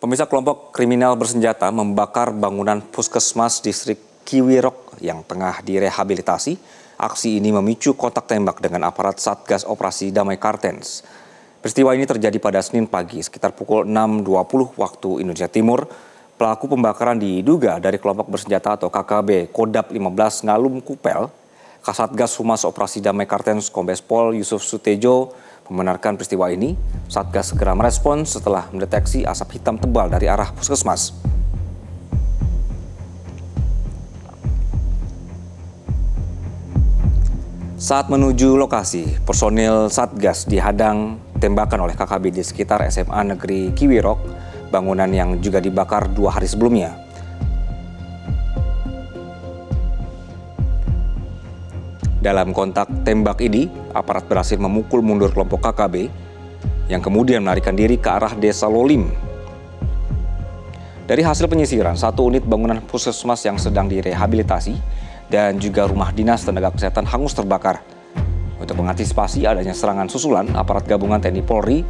Pemirsa, kelompok kriminal bersenjata membakar bangunan puskesmas distrik Kiwirok yang tengah direhabilitasi. Aksi ini memicu kontak tembak dengan aparat Satgas Operasi Damai Kartens. Peristiwa ini terjadi pada Senin pagi sekitar pukul 6.20 waktu Indonesia Timur. Pelaku pembakaran diduga dari kelompok bersenjata atau KKB Kodap 15 Ngalum Kupel. Kasatgas Humas Operasi Damai Kartens Kombes Pol Yusuf Sutejo membenarkan peristiwa ini. Satgas segera merespons setelah mendeteksi asap hitam tebal dari arah puskesmas. Saat menuju lokasi, personil Satgas dihadang tembakan oleh KKB di sekitar SMA Negeri Kiwirok, bangunan yang juga dibakar 2 hari sebelumnya. Dalam kontak tembak ini, aparat berhasil memukul mundur kelompok KKB yang kemudian melarikan diri ke arah Desa Lolim. Dari hasil penyisiran, 1 unit bangunan puskesmas yang sedang direhabilitasi dan juga rumah dinas tenaga kesehatan hangus terbakar. Untuk mengantisipasi adanya serangan susulan, aparat gabungan TNI Polri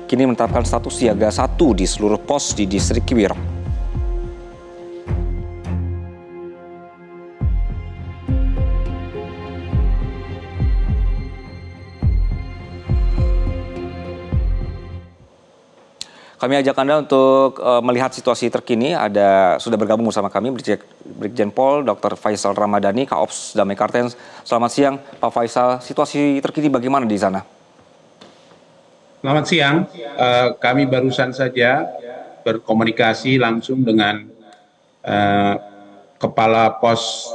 kini menetapkan status siaga 1 di seluruh pos di distrik Kiwirok. Kami ajak Anda untuk melihat situasi terkini. Sudah bergabung bersama kami Brigjen Pol Dr. Faisal Ramadhani, Kaops Damai Kartens. Selamat siang, Pak Faisal. Situasi terkini bagaimana di sana? Selamat siang. Kami barusan saja berkomunikasi langsung dengan Kepala Pos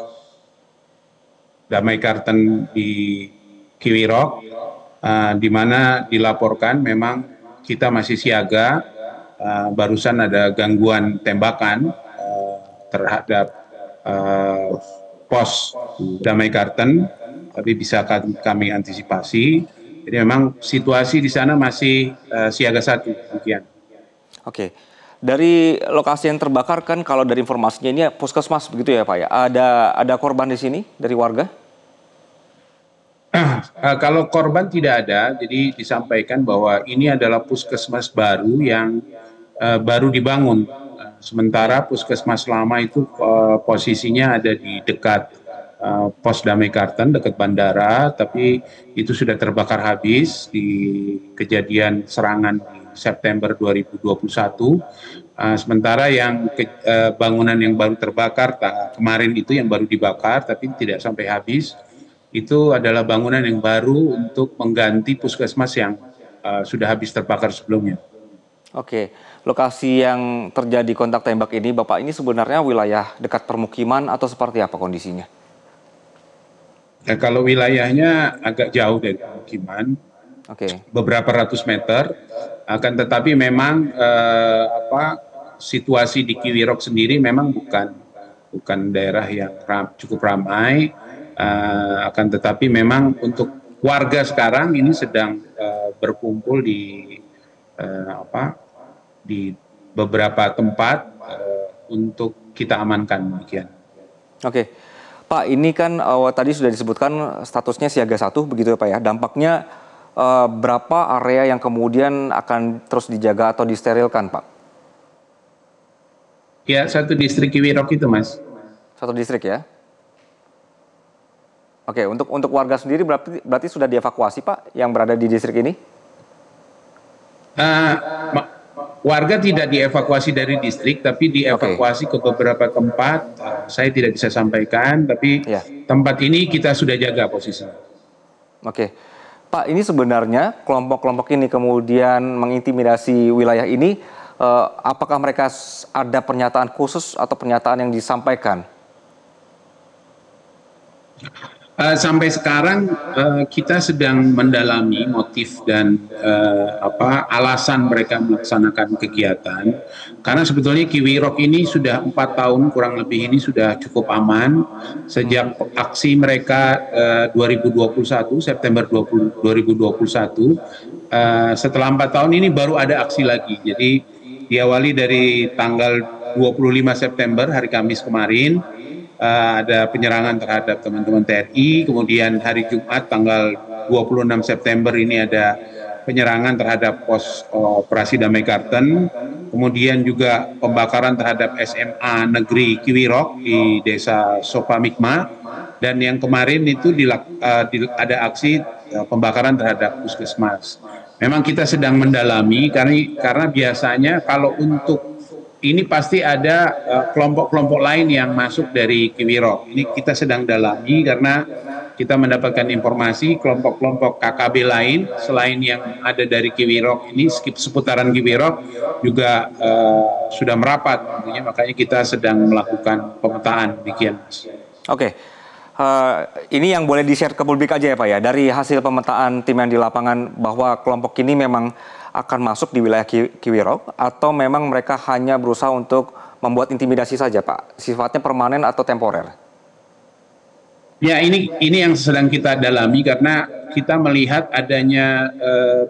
Damai Kartens di Kiwirok, di mana dilaporkan memang kita masih siaga. Barusan ada gangguan tembakan terhadap pos Damai Kartens, tapi bisa kami antisipasi. Jadi memang situasi di sana masih siaga 1. Demikian. Oke, dari lokasi yang terbakar kan kalau dari informasinya ini puskesmas begitu ya Pak ya? Ada korban di sini dari warga? Kalau korban tidak ada, jadi disampaikan bahwa ini adalah puskesmas baru yang baru dibangun. Sementara puskesmas lama itu posisinya ada di dekat pos Damai Kartens, dekat bandara, tapi itu sudah terbakar habis di kejadian serangan di September 2021. Sementara yang bangunan yang baru terbakar kemarin itu yang baru dibakar tapi tidak sampai habis, itu adalah bangunan yang baru untuk mengganti puskesmas yang sudah habis terbakar sebelumnya. Oke, lokasi yang terjadi kontak tembak ini, Bapak, ini sebenarnya wilayah dekat permukiman atau seperti apa kondisinya? Ya, kalau wilayahnya agak jauh dari permukiman, beberapa ratus meter, akan tetapi memang situasi di Kiwirok sendiri memang bukan daerah yang cukup ramai, akan tetapi memang untuk warga sekarang ini sedang berkumpul di beberapa tempat untuk kita amankan demikian. Oke, Pak, ini kan tadi sudah disebutkan statusnya siaga 1 begitu ya Pak ya. Dampaknya berapa area yang kemudian akan terus dijaga atau disterilkan Pak? Ya, 1 distrik Kiwirok itu Mas. 1 distrik ya? Oke, untuk warga sendiri berarti sudah dievakuasi Pak yang berada di distrik ini? Warga tidak dievakuasi dari distrik, tapi dievakuasi ke beberapa tempat. Saya tidak bisa sampaikan, tapi tempat ini kita sudah jaga posisinya. Oke, Pak, ini sebenarnya kelompok-kelompok ini kemudian mengintimidasi wilayah ini. Apakah mereka ada pernyataan khusus atau pernyataan yang disampaikan? Sampai sekarang kita sedang mendalami motif dan alasan mereka melaksanakan kegiatan, karena sebetulnya Kiwirok ini sudah 4 tahun kurang lebih ini sudah cukup aman sejak aksi mereka 2021 September 2021. Setelah 4 tahun ini baru ada aksi lagi. Jadi diawali dari tanggal 25 September hari Kamis kemarin. Ada penyerangan terhadap teman-teman TNI, kemudian hari Jumat tanggal 26 September ini ada penyerangan terhadap pos operasi Damai Kartens, kemudian juga pembakaran terhadap SMA Negeri Kiwirok di Desa Sopamikma, dan yang kemarin itu ada aksi pembakaran terhadap puskesmas. Memang kita sedang mendalami karena biasanya kalau untuk ini pasti ada kelompok-kelompok lain yang masuk dari Kiwirok. Ini kita sedang dalami karena kita mendapatkan informasi kelompok-kelompok KKB lain selain yang ada dari Kiwirok ini, seputaran Kiwirok juga sudah merapat. Tentunya makanya kita sedang melakukan pemetaan demikian. Oke. Ini yang boleh di-share ke publik aja ya Pak ya, dari hasil pemetaan tim yang di lapangan bahwa kelompok ini memang akan masuk di wilayah Kiwirok atau memang mereka hanya berusaha untuk membuat intimidasi saja Pak, sifatnya permanen atau temporer? Ya, ini yang sedang kita dalami karena kita melihat adanya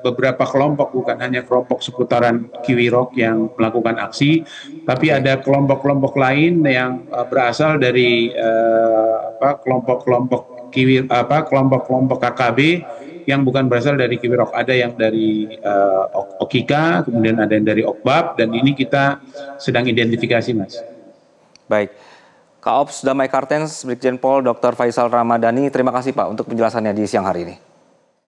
beberapa kelompok, bukan hanya kelompok seputaran Kiwirok yang melakukan aksi, tapi ada kelompok-kelompok lain yang berasal dari kelompok-kelompok kelompok-kelompok KKB yang bukan berasal dari Kiwirok. Ada yang dari Okika, kemudian ada yang dari Okbab, dan ini kita sedang identifikasi, Mas. Baik. Kaops Damai Kartens, Brigjen Pol Dr. Faisal Ramadhani, terima kasih Pak untuk penjelasannya di siang hari ini.